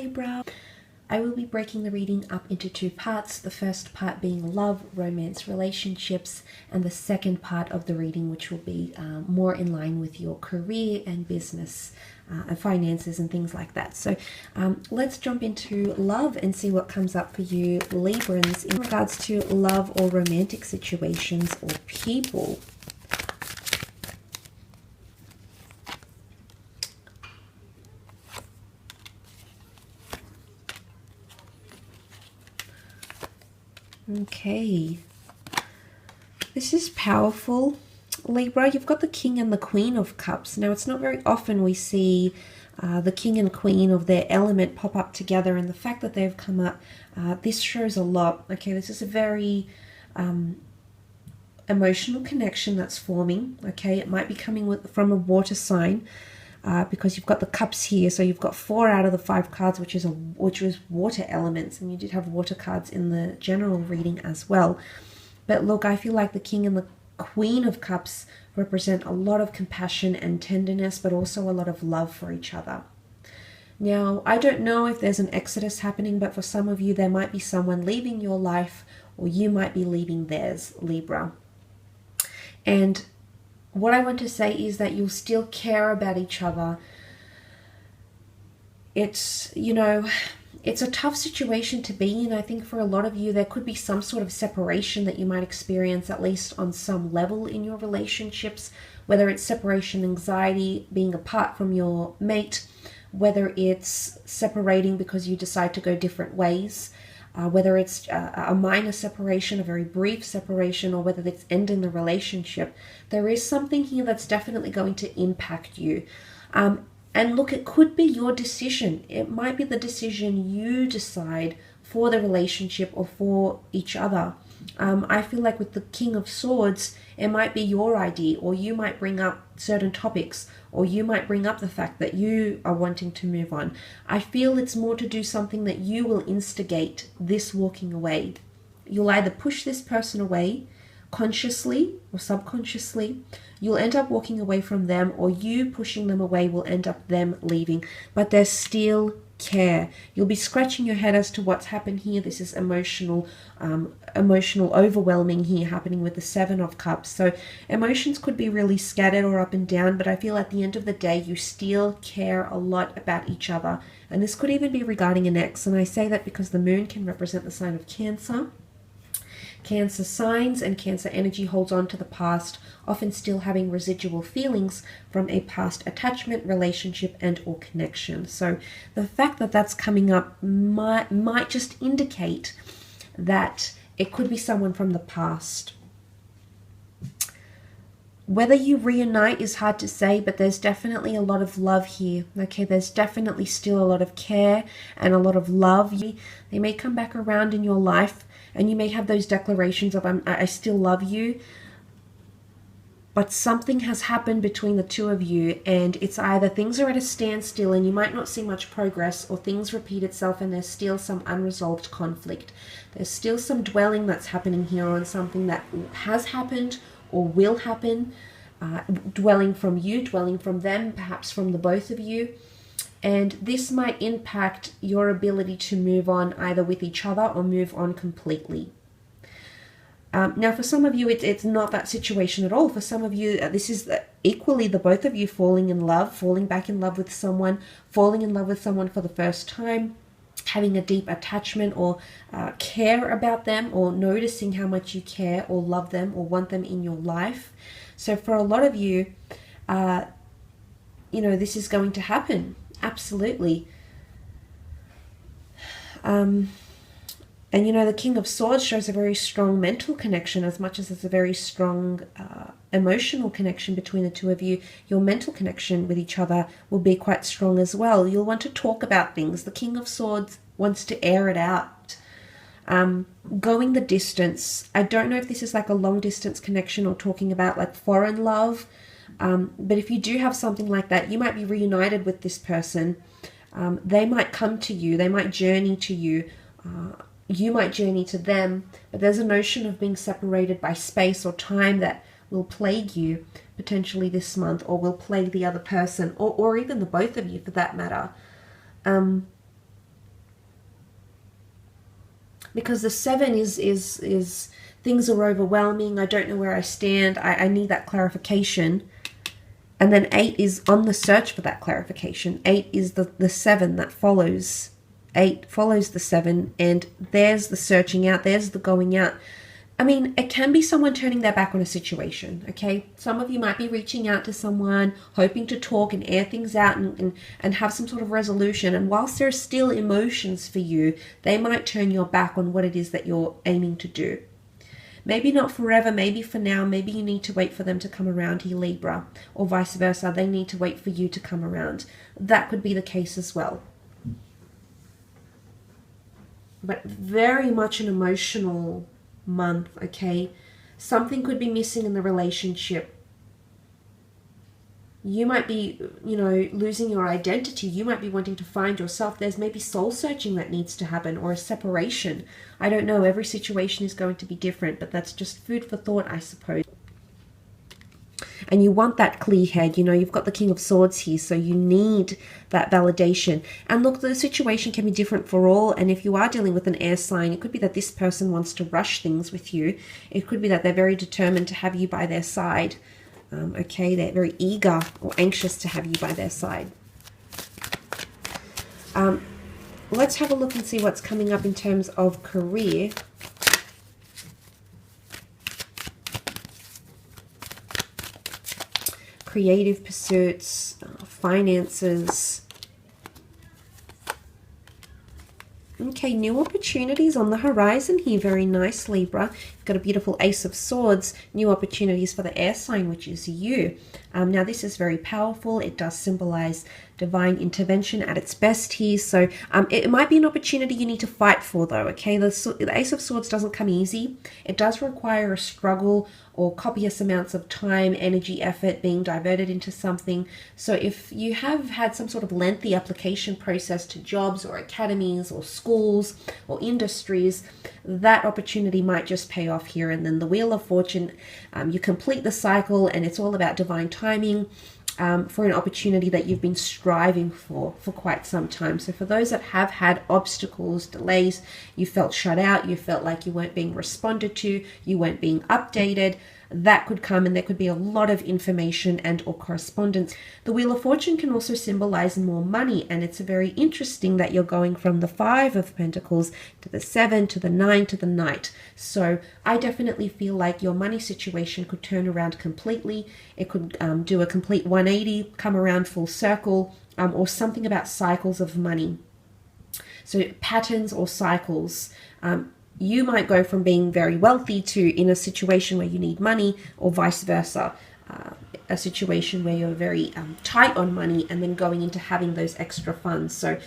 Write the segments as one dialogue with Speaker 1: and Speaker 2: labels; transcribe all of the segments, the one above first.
Speaker 1: Libra. I will be breaking the reading up into two parts. The first part being love, romance, relationships, and the second part of the reading, which will be more in line with your career and business and finances and things like that. So let's jump into love and see what comes up for you, Librans, in regards to love or romantic situations or people. Okay, this is powerful, Libra. You've got the King and the Queen of Cups. Now, it's not very often we see the King and Queen of their element pop up together, and the fact that they've come up, this shows a lot. Okay, this is a very emotional connection that's forming. Okay, it might be coming from a water sign. Because you've got the cups here, so you've got 4 out of the 5 cards, which is water elements, and you did have water cards in the general reading as well. But look, I feel like the King and the Queen of Cups represent a lot of compassion and tenderness, but also a lot of love for each other. Now, I don't know if there's an exodus happening, but for some of you, there might be someone leaving your life, or you might be leaving theirs, Libra. And what I want to say is that you'll still care about each other. It's, you know, it's a tough situation to be in. I think for a lot of you, there could be some sort of separation that you might experience, at least on some level in your relationships, whether it's separation anxiety, being apart from your mate, whether it's separating because you decide to go different ways, whether it's a minor separation, a very brief separation, or whether it's ending the relationship. There is something here that's definitely going to impact you. And look, it could be your decision. It might be the decision you decide for the relationship or for each other. I feel like with the King of Swords, it might be your idea, or you might bring up certain topics, or you might bring up the fact that you are wanting to move on. I feel it's more to do something that you will instigate this walking away. You'll either push this person away consciously or subconsciously. You'll end up walking away from them, or you pushing them away will end up them leaving. But there's still care. You'll be scratching your head as to what's happened here. This is emotional overwhelming here happening with the 7 of Cups. So emotions could be really scattered or up and down, but I feel at the end of the day you still care a lot about each other. And this could even be regarding an ex, and I say that because the moon can represent the sign of Cancer. Cancer signs and Cancer energy holds on to the past, often still having residual feelings from a past attachment, relationship, and or connection. So the fact that that's coming up might just indicate that it could be someone from the past. Whether you reunite is hard to say, but there's definitely a lot of love here. Okay, there's definitely still a lot of care and a lot of love. They may come back around in your life, and you may have those declarations of I still love you, but something has happened between the two of you, and it's either things are at a standstill and you might not see much progress, or things repeat itself and there's still some unresolved conflict. There's still some dwelling that's happening here on something that has happened or will happen, dwelling from you, dwelling from them, perhaps from the both of you. And this might impact your ability to move on either with each other or move on completely. Now, for some of you, it's not that situation at all. For some of you, this is equally the both of you falling in love, falling back in love with someone, falling in love with someone for the first time, having a deep attachment or care about them, or noticing how much you care or love them or want them in your life. So for a lot of you, you know, this is going to happen. Absolutely. And you know, the King of Swords shows a very strong mental connection as much as there's a very strong emotional connection between the two of you. Your mental connection with each other will be quite strong as well. You'll want to talk about things. The King of Swords wants to air it out. Going the distance. I don't know if this is like a long distance connection or talking about like foreign love. But if you do have something like that, you might be reunited with this person. They might come to you. They might journey to you. You might journey to them. But there's a notion of being separated by space or time that will plague you potentially this month, or will plague the other person, or even the both of you for that matter. because the 7 is things are overwhelming. I don't know where I stand. I need that clarification. And then 8 is on the search for that clarification. 8 is the 7 that follows. 8 follows the 7, and there's the searching out, there's the going out. I mean, it can be someone turning their back on a situation, okay? Some of you might be reaching out to someone, hoping to talk and air things out and have some sort of resolution. And whilst there's still emotions for you, they might turn your back on what it is that you're aiming to do. Maybe not forever, maybe for now, maybe you need to wait for them to come around here, Libra, or vice versa. They need to wait for you to come around. That could be the case as well. But very much an emotional month, okay? Something could be missing in the relationship. You might be, you know, losing your identity. You might be wanting to find yourself. There's maybe soul searching that needs to happen, or a separation. I don't know. Every situation is going to be different, but that's just food for thought, I suppose. And you want that clear head. You know, you've got the King of Swords here, so you need that validation. And look, the situation can be different for all. And if you are dealing with an air sign, it could be that this person wants to rush things with you. It could be that they're very determined to have you by their side. Okay, they're very eager or anxious to have you by their side. Let's have a look and see what's coming up in terms of career. Creative pursuits, finances. Okay, new opportunities on the horizon here. Very nice, Libra. You've got a beautiful Ace of Swords. New opportunities for the air sign, which is you. Now, this is very powerful. It does symbolize divine intervention at its best here. So it might be an opportunity you need to fight for, though, okay? The Ace of Swords doesn't come easy. It does require a struggle or copious amounts of time, energy, effort being diverted into something. So if you have had some sort of lengthy application process to jobs or academies or schools or industries, that opportunity might just pay off here. And then the Wheel of Fortune, you complete the cycle, and it's all about divine timing for an opportunity that you've been striving for quite some time. So for those that have had obstacles, delays, you felt shut out, you felt like you weren't being responded to, you weren't being updated, that could come, and there could be a lot of information and or correspondence. The Wheel of Fortune can also symbolize more money, and it's very interesting that you're going from the 5 of Pentacles to the 7 to the 9 to the Knight. So I definitely feel like your money situation could turn around completely. It could do a complete 180, come around full circle, or something about cycles of money. So patterns or cycles. You might go from being very wealthy to in a situation where you need money, or vice versa. A situation where you're very tight on money and then going into having those extra funds. So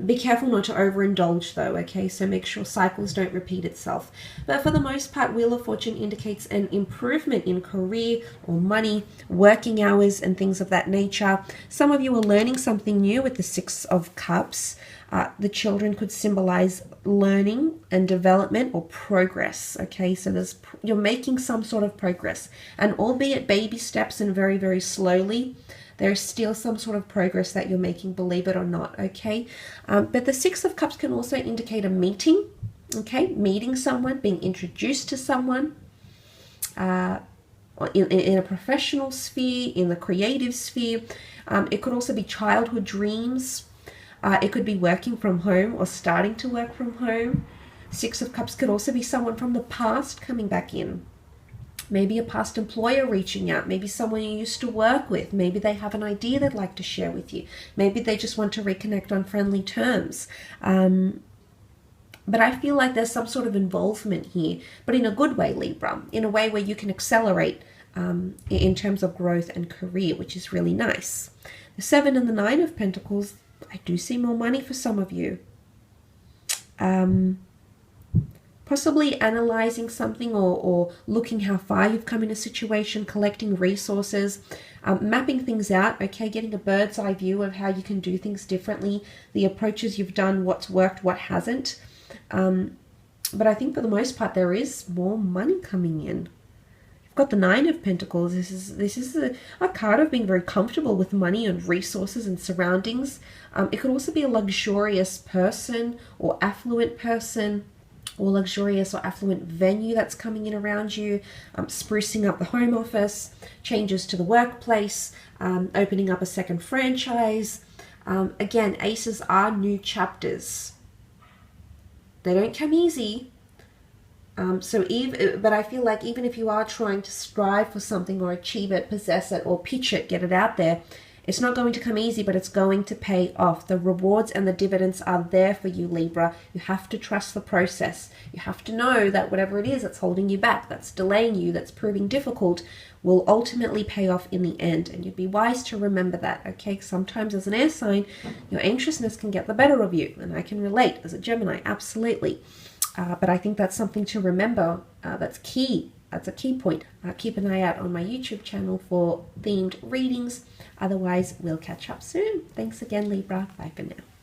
Speaker 1: be careful not to overindulge though, okay? So make sure cycles don't repeat itself. But for the most part, Wheel of Fortune indicates an improvement in career or money, working hours, and things of that nature. Some of you are learning something new with the 6 of Cups. The children could symbolize learning and development or progress, okay? So you're making some sort of progress, and albeit baby steps and very, very slowly, there's still some sort of progress that you're making, believe it or not, okay? But the 6 of Cups can also indicate a meeting, okay? Meeting someone, being introduced to someone, in a professional sphere, in the creative sphere. It could also be childhood dreams. It could be working from home or starting to work from home. 6 of Cups could also be someone from the past coming back in. Maybe a past employer reaching out. Maybe someone you used to work with. Maybe they have an idea they'd like to share with you. Maybe they just want to reconnect on friendly terms. But I feel like there's some sort of involvement here, but in a good way, Libra, in a way where you can accelerate in terms of growth and career, which is really nice. The 7 and the 9 of Pentacles, I do see more money for some of you. Possibly analyzing something or looking how far you've come in a situation, collecting resources, mapping things out, okay, getting a bird's eye view of how you can do things differently, the approaches you've done, what's worked, what hasn't. But I think for the most part, there is more money coming in. I've got the Nine of Pentacles. This is a card of being very comfortable with money and resources and surroundings. It could also be a luxurious person or affluent person, or luxurious or affluent venue that's coming in around you, sprucing up the home office, changes to the workplace, opening up a second franchise. Again, aces are new chapters. They don't come easy. But I feel like even if you are trying to strive for something or achieve it, possess it, or pitch it, get it out there, it's not going to come easy, but it's going to pay off. The rewards and the dividends are there for you, Libra. You have to trust the process. You have to know that whatever it is that's holding you back, that's delaying you, that's proving difficult, will ultimately pay off in the end. And you'd be wise to remember that, okay? Sometimes as an air sign, your anxiousness can get the better of you. And I can relate as a Gemini, absolutely. But I think that's something to remember. That's key. That's a key point. Keep an eye out on my YouTube channel for themed readings. Otherwise, we'll catch up soon. Thanks again, Libra. Bye for now.